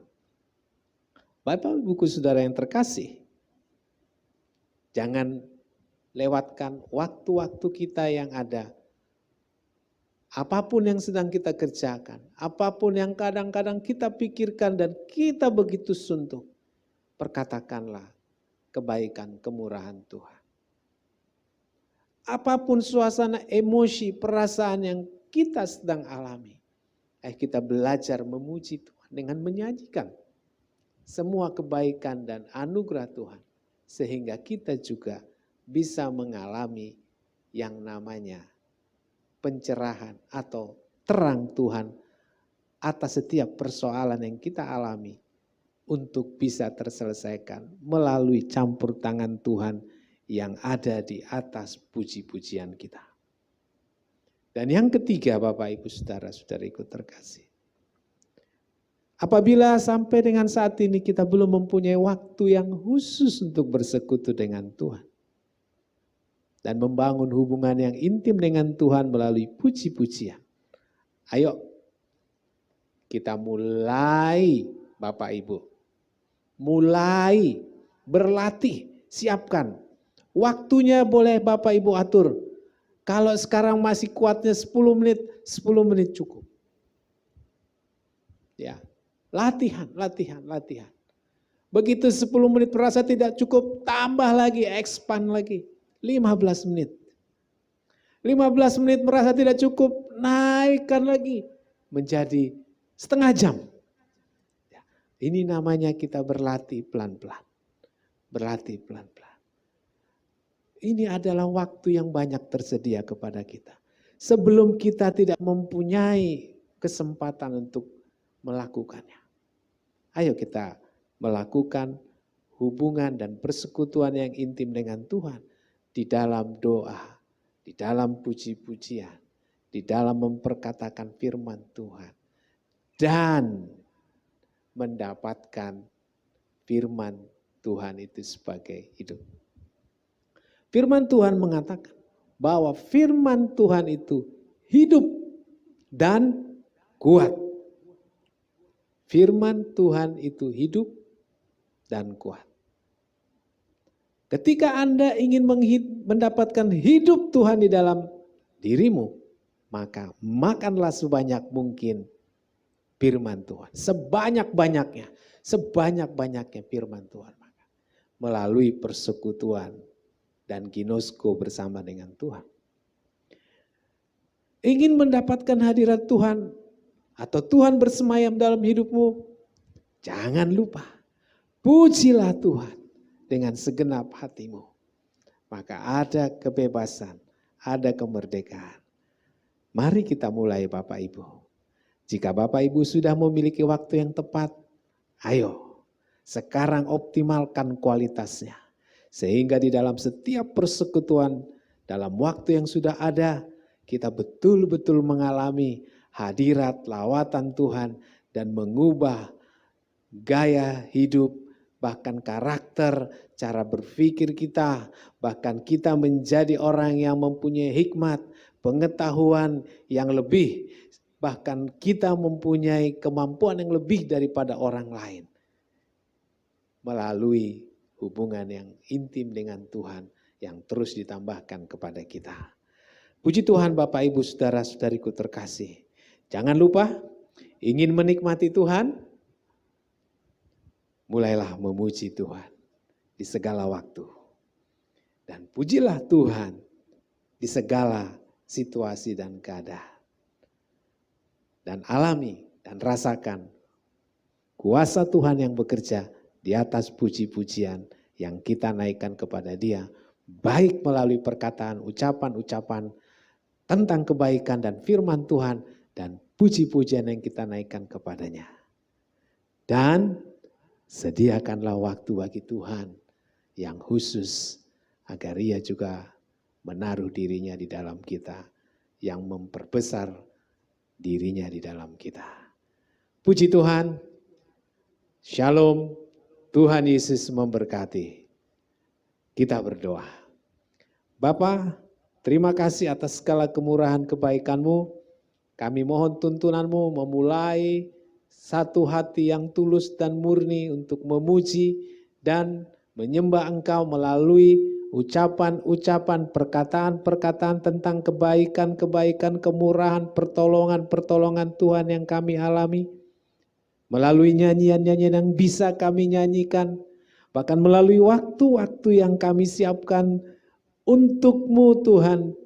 Bapak Ibu Saudara yang terkasih, jangan lewatkan waktu-waktu kita yang ada. Apapun yang sedang kita kerjakan, apapun yang kadang-kadang kita pikirkan dan kita begitu suntuk, perkatakanlah kebaikan kemurahan Tuhan. Apapun suasana emosi, perasaan yang kita sedang alami, kita belajar memuji Tuhan dengan menyajikan semua kebaikan dan anugerah Tuhan, sehingga kita juga bisa mengalami yang namanya pencerahan atau terang Tuhan atas setiap persoalan yang kita alami untuk bisa terselesaikan melalui campur tangan Tuhan yang ada di atas puji-pujian kita. Dan yang ketiga, Bapak Ibu Saudara-saudariku terkasih, apabila sampai dengan saat ini kita belum mempunyai waktu yang khusus untuk bersekutu dengan Tuhan dan membangun hubungan yang intim dengan Tuhan melalui puji-pujian. Ayo kita mulai, Bapak Ibu, mulai berlatih, siapkan. Waktunya boleh Bapak Ibu atur. Kalau sekarang masih kuatnya 10 menit cukup. Ya, latihan. Begitu 10 menit merasa tidak cukup, tambah lagi, expand lagi. 15 menit. 15 menit merasa tidak cukup, naikkan lagi menjadi setengah jam. Ini namanya kita berlatih pelan-pelan. Berlatih pelan-pelan. Ini adalah waktu yang banyak tersedia kepada kita. Sebelum kita tidak mempunyai kesempatan untuk melakukannya. Ayo kita melakukan hubungan dan persekutuan yang intim dengan Tuhan. Di dalam doa, di dalam puji-pujian, di dalam memperkatakan firman Tuhan. Dan mendapatkan firman Tuhan itu sebagai hidup. Firman Tuhan mengatakan bahwa firman Tuhan itu hidup dan kuat. Firman Tuhan itu hidup dan kuat. Ketika Anda ingin mendapatkan hidup Tuhan di dalam dirimu, maka makanlah sebanyak mungkin firman Tuhan. Sebanyak-banyaknya firman Tuhan. Melalui persekutuan dan ginosko bersama dengan Tuhan. Ingin mendapatkan hadirat Tuhan atau Tuhan bersemayam dalam hidupmu, jangan lupa, pujilah Tuhan dengan segenap hatimu. Maka ada kebebasan, ada kemerdekaan. Mari kita mulai Bapak Ibu. Jika Bapak Ibu sudah memiliki waktu yang tepat, ayo sekarang optimalkan kualitasnya. Sehingga di dalam setiap persekutuan, dalam waktu yang sudah ada, kita betul-betul mengalami hadirat lawatan Tuhan dan mengubah gaya hidup, bahkan karakter, cara berpikir kita, bahkan kita menjadi orang yang mempunyai hikmat, pengetahuan yang lebih, bahkan kita mempunyai kemampuan yang lebih daripada orang lain melalui hubungan yang intim dengan Tuhan yang terus ditambahkan kepada kita. Puji Tuhan Bapak Ibu Saudara-saudariku terkasih. Jangan lupa ingin menikmati Tuhan, mulailah memuji Tuhan di segala waktu. Dan pujilah Tuhan di segala situasi dan keadaan. Dan alami dan rasakan kuasa Tuhan yang bekerja di atas puji-pujian yang kita naikkan kepada Dia, baik melalui perkataan, ucapan-ucapan tentang kebaikan dan firman Tuhan, dan puji-pujian yang kita naikkan kepadanya. Dan sediakanlah waktu bagi Tuhan yang khusus, agar Ia juga menaruh dirinya di dalam kita, yang memperbesar dirinya di dalam kita. Puji Tuhan, Shalom, Tuhan Yesus memberkati. Kita berdoa. Bapa, terima kasih atas segala kemurahan kebaikan-Mu. Kami mohon tuntunan-Mu memulai satu hati yang tulus dan murni untuk memuji dan menyembah Engkau melalui ucapan-ucapan, perkataan-perkataan tentang kebaikan-kebaikan, kemurahan, pertolongan-pertolongan Tuhan yang kami alami. Melalui nyanyian-nyanyian yang bisa kami nyanyikan, bahkan melalui waktu-waktu yang kami siapkan untuk-Mu Tuhan,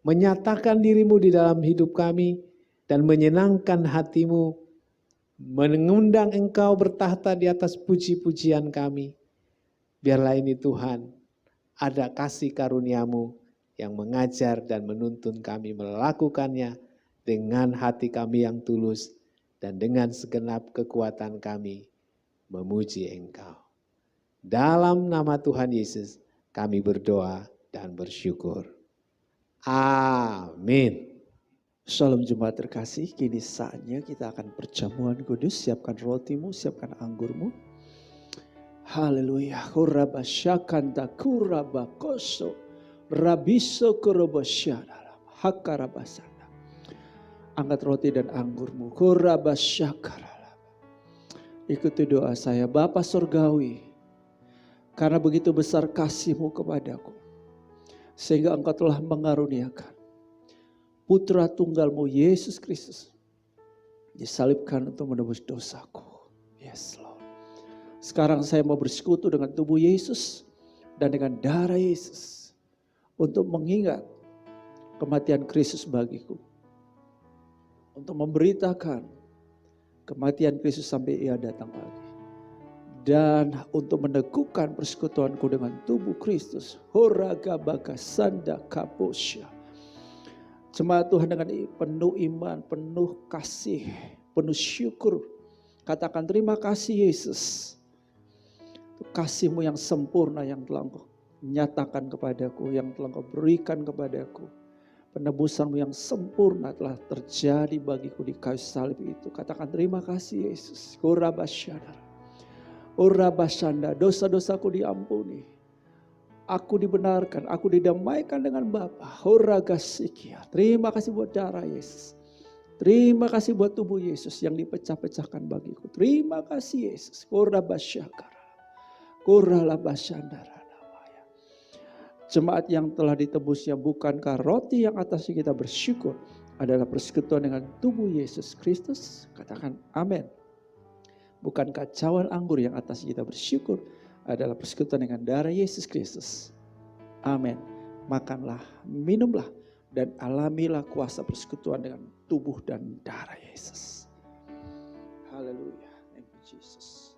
menyatakan diri-Mu di dalam hidup kami dan menyenangkan hati-Mu, mengundang Engkau bertahta di atas puji-pujian kami. Biarlah ini Tuhan, ada kasih karunia-Mu yang mengajar dan menuntun kami melakukannya dengan hati kami yang tulus dan dengan segenap kekuatan kami memuji Engkau. Dalam nama Tuhan Yesus kami berdoa dan bersyukur. Amin. Shalom jemaat terkasih, kini saatnya kita akan perjamuan kudus. Siapkan rotimu, siapkan anggurmu. Haleluya. Kurabasyakanta kurabakoso rabiso kurobasyadara hakarabasana. Angkat roti dan anggurmu. Kurabasyakarala. Ikuti doa saya. Bapa Surgawi, karena begitu besar kasih-Mu kepadaku, sehingga Engkau telah mengaruniakan Putra Tunggal-Mu Yesus Kristus disalibkan untuk menebus dosaku. Yes Lord. Sekarang saya mau bersekutu dengan tubuh Yesus dan dengan darah Yesus untuk mengingat kematian Kristus bagiku. Untuk memberitakan kematian Kristus sampai Ia datang lagi. Dan untuk meneguhkan persekutuanku dengan tubuh Kristus. Horaga baga sanda kaposya. Jemaat Tuhan dengan penuh iman, penuh kasih, penuh syukur. Katakan terima kasih Yesus. Kasih-Mu yang sempurna yang telah Engkau nyatakan kepadaku, yang telah Engkau berikan kepadaku. Penebusan-Mu yang sempurna telah terjadi bagiku di kayu salib itu. Katakan terima kasih Yesus. Urabasyadar. Urabasyanda, dosa-dosaku diampuni. Aku dibenarkan, aku didamaikan dengan Bapa. Horagasikia. Terima kasih buat darah Yesus. Terima kasih buat tubuh Yesus yang dipecah-pecahkan bagiku. Terima kasih Yesus. Urabasyakara. Kuralabasyandara. Jemaat yang telah ditebusnya, bukankah roti yang atasnya kita bersyukur adalah persekutuan dengan tubuh Yesus Kristus? Katakan amin. Bukankah cawan anggur yang atasnya kita bersyukur adalah persekutuan dengan darah Yesus Kristus? Amin. Makanlah, minumlah, dan alamilah kuasa persekutuan dengan tubuh dan darah Yesus. Haleluya. Thank you Jesus.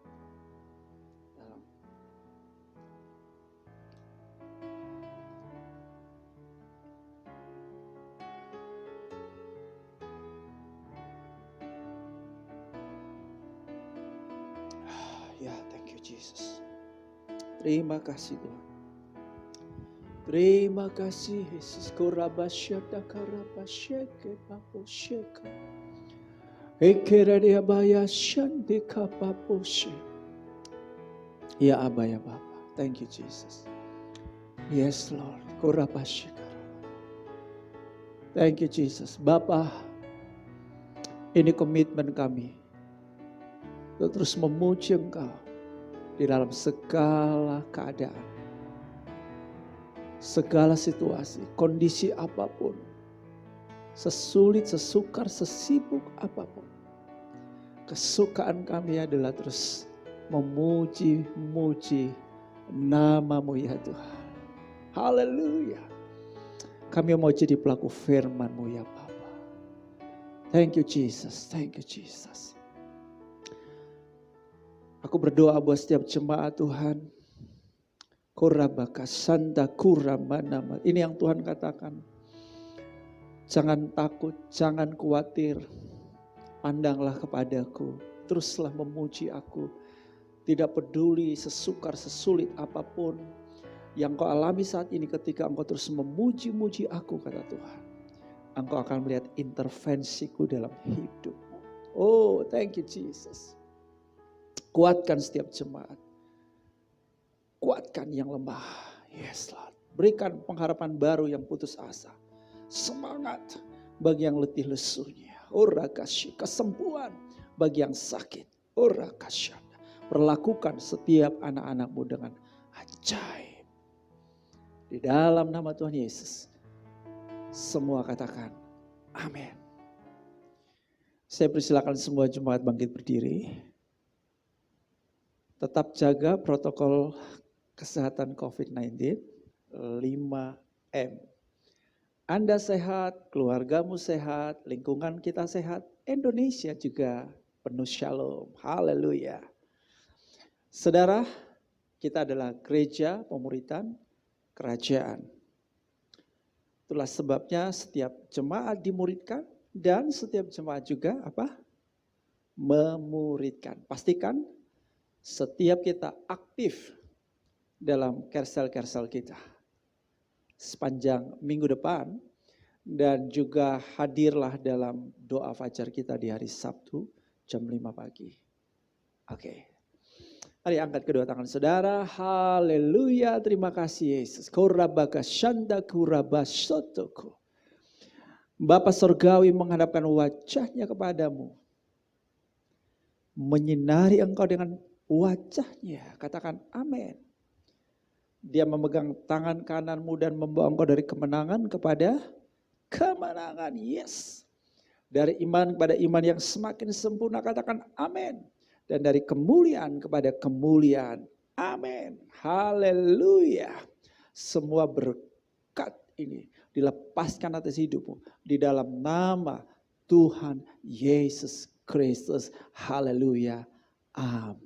Ya, thank you Jesus. Terima kasih Tuhan. Terima kasih Yesus. Korabasyata karabasyeke paposyeka. Ekeredia baya shandika paposye. Ya Aba ya Bapa. Thank you Jesus. Yes Lord. Kurabashikara. Thank you Jesus. Bapa, ini komitmen kami untuk terus memuji Engkau di dalam segala keadaan, segala situasi, kondisi apapun, sesulit, sesukar, sesibuk apapun. Kesukaan kami adalah terus memuji-muji nama-Mu ya Tuhan. Haleluya. Kami mau jadi pelaku firman-Mu ya Bapa. Thank you Jesus, thank you Jesus. Aku berdoa buat setiap jemaat Tuhan. Kurabaka santa kuramanama. Ini yang Tuhan katakan. Jangan takut, jangan khawatir. Pandanglah kepadaku, teruslah memuji aku. Tidak peduli sesukar, sesulit apapun yang kau alami saat ini, ketika engkau terus memuji-muji aku, kata Tuhan, engkau akan melihat intervensiku dalam hidupmu. Oh, thank you Jesus. Kuatkan setiap jemaat. Kuatkan yang lemah. Yes Lord. Berikan pengharapan baru yang putus asa. Semangat bagi yang letih lesunya. Ora kasih kesembuhan bagi yang sakit. Ora kasih. Perlakukan setiap anak-anakmu dengan ajaib. Di dalam nama Tuhan Yesus. Semua katakan amin. Saya persilakan semua jemaat bangkit berdiri. Tetap jaga protokol kesehatan COVID-19 5M. Anda sehat, keluargamu sehat, lingkungan kita sehat, Indonesia juga penuh shalom. Haleluya. Saudara, kita adalah gereja pemuritan kerajaan. Itulah sebabnya setiap jemaat dimuridkan dan setiap jemaat juga memuridkan. Pastikan setiap kita aktif dalam kersel-kersel kita sepanjang minggu depan, dan juga hadirlah dalam doa fajar kita di hari Sabtu jam 5 pagi. Oke. Mari angkat kedua tangan saudara. Haleluya. Terima kasih Yesus. Korabaka shanda kurabasotoko. Bapa Surgawi menghadapkan wajahnya kepadamu. Menyinari engkau dengan wajahnya. Katakan amin. Dia memegang tangan kananmu dan membawa engkau dari kemenangan kepada kemenangan. Yes. Dari iman kepada iman yang semakin sempurna. Katakan amin. Dan dari kemuliaan kepada kemuliaan. Amin. Haleluya. Semua berkat ini dilepaskan atas hidupmu. Di dalam nama Tuhan Yesus Kristus. Haleluya. Amin.